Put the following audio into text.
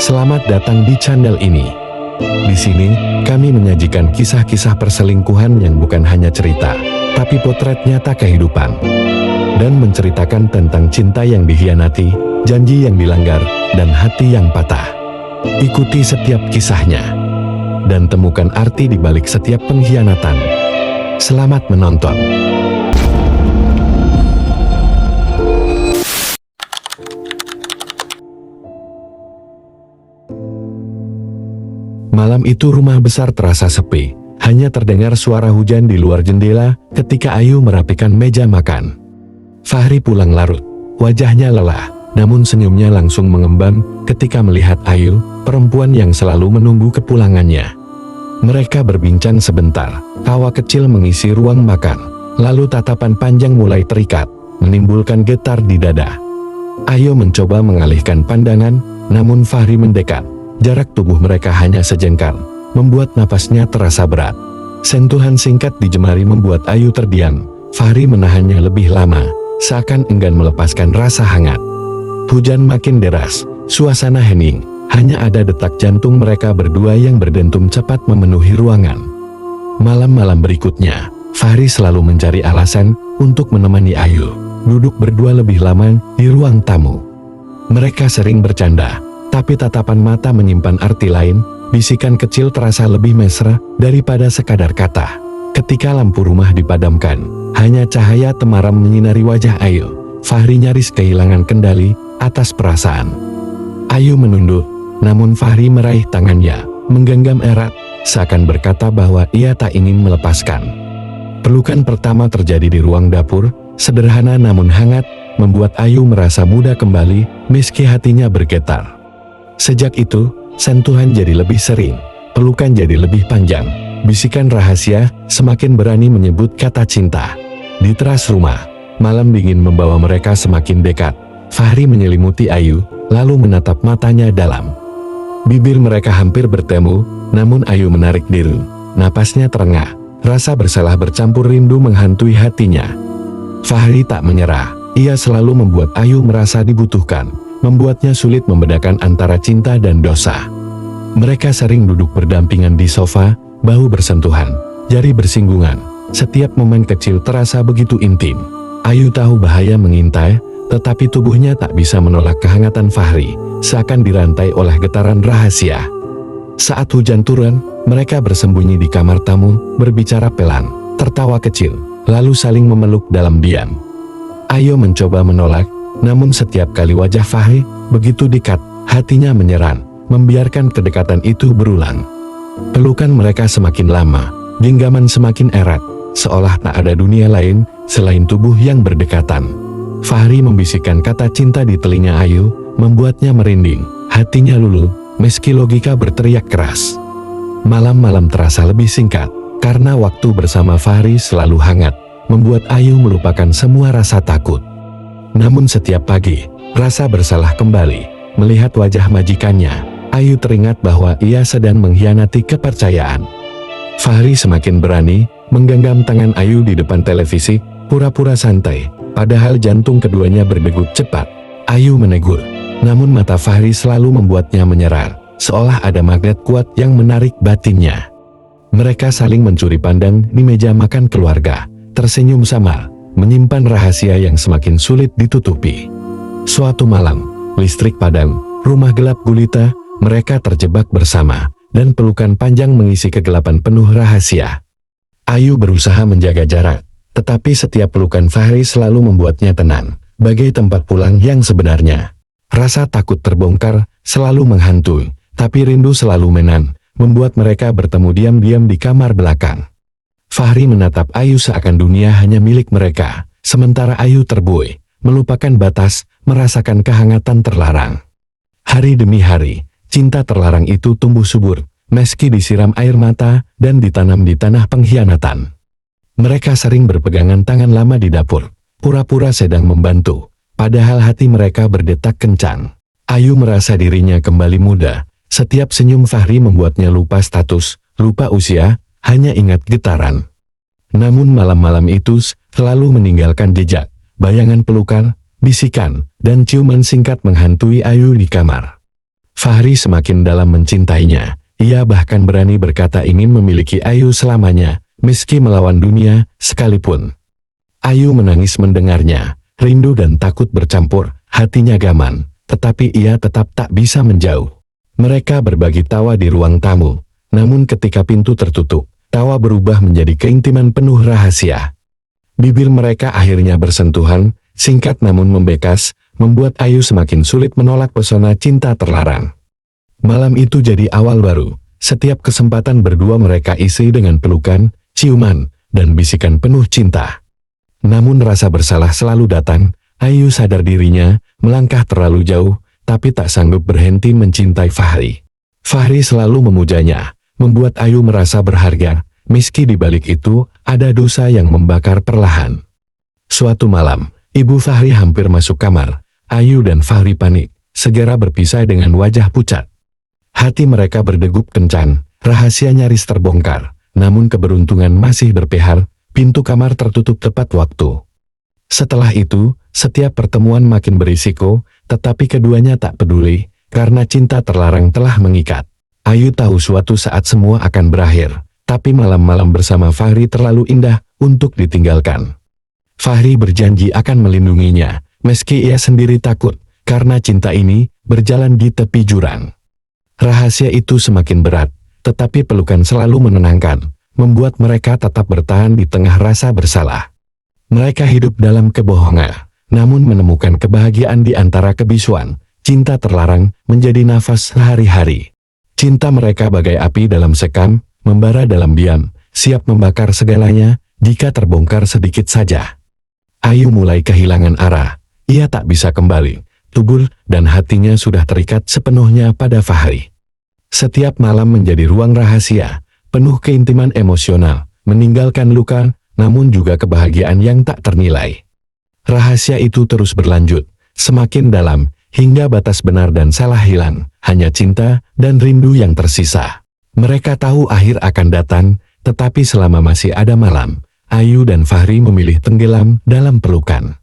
Selamat datang di channel ini. Di sini, kami menyajikan kisah-kisah perselingkuhan yang bukan hanya cerita, tapi potret nyata kehidupan. Dan menceritakan tentang cinta yang dikhianati, janji yang dilanggar, dan hati yang patah. Ikuti setiap kisahnya, dan temukan arti di balik setiap pengkhianatan. Selamat menonton. Malam itu rumah besar terasa sepi, hanya terdengar suara hujan di luar jendela ketika Ayu merapikan meja makan. Fahri pulang larut, wajahnya lelah, namun senyumnya langsung mengembang ketika melihat Ayu, perempuan yang selalu menunggu kepulangannya. Mereka berbincang sebentar, tawa kecil mengisi ruang makan, lalu tatapan panjang mulai terikat, menimbulkan getar di dada. Ayu mencoba mengalihkan pandangan, namun Fahri mendekat. Jarak tubuh mereka hanya sejengkal, membuat napasnya terasa berat. Sentuhan singkat di jemari membuat Ayu terdiam. Fahri menahannya lebih lama, seakan enggan melepaskan rasa hangat. Hujan makin deras, suasana hening, hanya ada detak jantung mereka berdua yang berdentum cepat memenuhi ruangan. Malam-malam berikutnya, Fahri selalu mencari alasan untuk menemani Ayu duduk berdua lebih lama di ruang tamu. Mereka sering bercanda, tapi tatapan mata menyimpan arti lain. Bisikan kecil terasa lebih mesra daripada sekadar kata. Ketika lampu rumah dipadamkan, hanya cahaya temaram menyinari wajah Ayu. Fahri nyaris kehilangan kendali atas perasaan. Ayu menunduk, namun Fahri meraih tangannya, menggenggam erat, seakan berkata bahwa ia tak ingin melepaskan. Pelukan pertama terjadi di ruang dapur, sederhana namun hangat, membuat Ayu merasa muda kembali, meski hatinya bergetar. Sejak itu, sentuhan jadi lebih sering, pelukan jadi lebih panjang, bisikan rahasia semakin berani menyebut kata cinta. Di teras rumah, malam dingin membawa mereka semakin dekat. Fahri menyelimuti Ayu, lalu menatap matanya dalam. Bibir mereka hampir bertemu, namun Ayu menarik diri. Napasnya terengah, rasa bersalah bercampur rindu menghantui hatinya. Fahri tak menyerah, ia selalu membuat Ayu merasa dibutuhkan, membuatnya sulit membedakan antara cinta dan dosa. Mereka sering duduk berdampingan di sofa, bahu bersentuhan, jari bersinggungan. Setiap momen kecil terasa begitu intim. Ayu tahu bahaya mengintai, tetapi tubuhnya tak bisa menolak kehangatan Fahri, seakan dirantai oleh getaran rahasia. Saat hujan turun, mereka bersembunyi di kamar tamu, berbicara pelan, tertawa kecil, lalu saling memeluk dalam diam. Ayu mencoba menolak, namun setiap kali wajah Fahri begitu dekat, hatinya menyerang, membiarkan kedekatan itu berulang. Pelukan mereka semakin lama, genggaman semakin erat, seolah tak ada dunia lain selain tubuh yang berdekatan. Fahri membisikkan kata cinta di telinga Ayu, membuatnya merinding, hatinya luluh, meski logika berteriak keras. Malam-malam terasa lebih singkat, karena waktu bersama Fahri selalu hangat, membuat Ayu melupakan semua rasa takut. Namun setiap pagi, rasa bersalah kembali. Melihat wajah majikannya, Ayu teringat bahwa ia sedang mengkhianati kepercayaan. Fahri semakin berani, menggenggam tangan Ayu di depan televisi, pura-pura santai, padahal jantung keduanya berdegup cepat. Ayu menegur, namun mata Fahri selalu membuatnya menyerah, seolah ada magnet kuat yang menarik batinnya. Mereka saling mencuri pandang di meja makan keluarga, tersenyum samar, menyimpan rahasia yang semakin sulit ditutupi. Suatu malam, listrik padam, rumah gelap gulita, mereka terjebak bersama, dan pelukan panjang mengisi kegelapan penuh rahasia. Ayu berusaha menjaga jarak, tetapi setiap pelukan Fahri selalu membuatnya tenang, bagai tempat pulang yang sebenarnya. Rasa takut terbongkar, selalu menghantui, tapi rindu selalu menang, membuat mereka bertemu diam-diam di kamar belakang. Fahri menatap Ayu seakan dunia hanya milik mereka, sementara Ayu terbuai, melupakan batas, merasakan kehangatan terlarang. Hari demi hari, cinta terlarang itu tumbuh subur, meski disiram air mata dan ditanam di tanah pengkhianatan. Mereka sering berpegangan tangan lama di dapur, pura-pura sedang membantu, padahal hati mereka berdetak kencang. Ayu merasa dirinya kembali muda, setiap senyum Fahri membuatnya lupa status, lupa usia, hanya ingat getaran. Namun malam-malam itu selalu meninggalkan jejak, bayangan pelukan, bisikan, dan ciuman singkat menghantui Ayu di kamar. Fahri semakin dalam mencintainya. Ia bahkan berani berkata ingin memiliki Ayu selamanya, meski melawan dunia sekalipun. Ayu menangis mendengarnya, rindu dan takut bercampur, hatinya gaman, tetapi ia tetap tak bisa menjauh. Mereka berbagi tawa di ruang tamu, namun ketika pintu tertutup, tawa berubah menjadi keintiman penuh rahasia. Bibir mereka akhirnya bersentuhan, singkat namun membekas, membuat Ayu semakin sulit menolak pesona cinta terlarang. Malam itu jadi awal baru. Setiap kesempatan berdua mereka isi dengan pelukan, ciuman, dan bisikan penuh cinta. Namun rasa bersalah selalu datang. Ayu sadar dirinya melangkah terlalu jauh, tapi tak sanggup berhenti mencintai Fahri. Fahri selalu memujanya, membuat Ayu merasa berharga, meski di balik itu ada dosa yang membakar perlahan. Suatu malam, ibu Fahri hampir masuk kamar. Ayu dan Fahri panik, segera berpisah dengan wajah pucat. Hati mereka berdegup kencang, rahasia nyaris terbongkar, namun keberuntungan masih berpihak, pintu kamar tertutup tepat waktu. Setelah itu, setiap pertemuan makin berisiko, tetapi keduanya tak peduli, karena cinta terlarang telah mengikat. Ayu tahu suatu saat semua akan berakhir, tapi malam-malam bersama Fahri terlalu indah untuk ditinggalkan. Fahri berjanji akan melindunginya, meski ia sendiri takut, karena cinta ini berjalan di tepi jurang. Rahasia itu semakin berat, tetapi pelukan selalu menenangkan, membuat mereka tetap bertahan di tengah rasa bersalah. Mereka hidup dalam kebohongan, namun menemukan kebahagiaan di antara kebisuan. Cinta terlarang menjadi nafas sehari-hari. Cinta mereka bagai api dalam sekam, membara dalam diam, siap membakar segalanya jika terbongkar sedikit saja. Ayu mulai kehilangan arah, ia tak bisa kembali. Tubuh dan hatinya sudah terikat sepenuhnya pada Fahri. Setiap malam menjadi ruang rahasia, penuh keintiman emosional, meninggalkan luka, namun juga kebahagiaan yang tak ternilai. Rahasia itu terus berlanjut, semakin dalam, hingga batas benar dan salah hilang, hanya cinta dan rindu yang tersisa. Mereka tahu akhir akan datang, tetapi selama masih ada malam, Ayu dan Fahri memilih tenggelam dalam pelukan.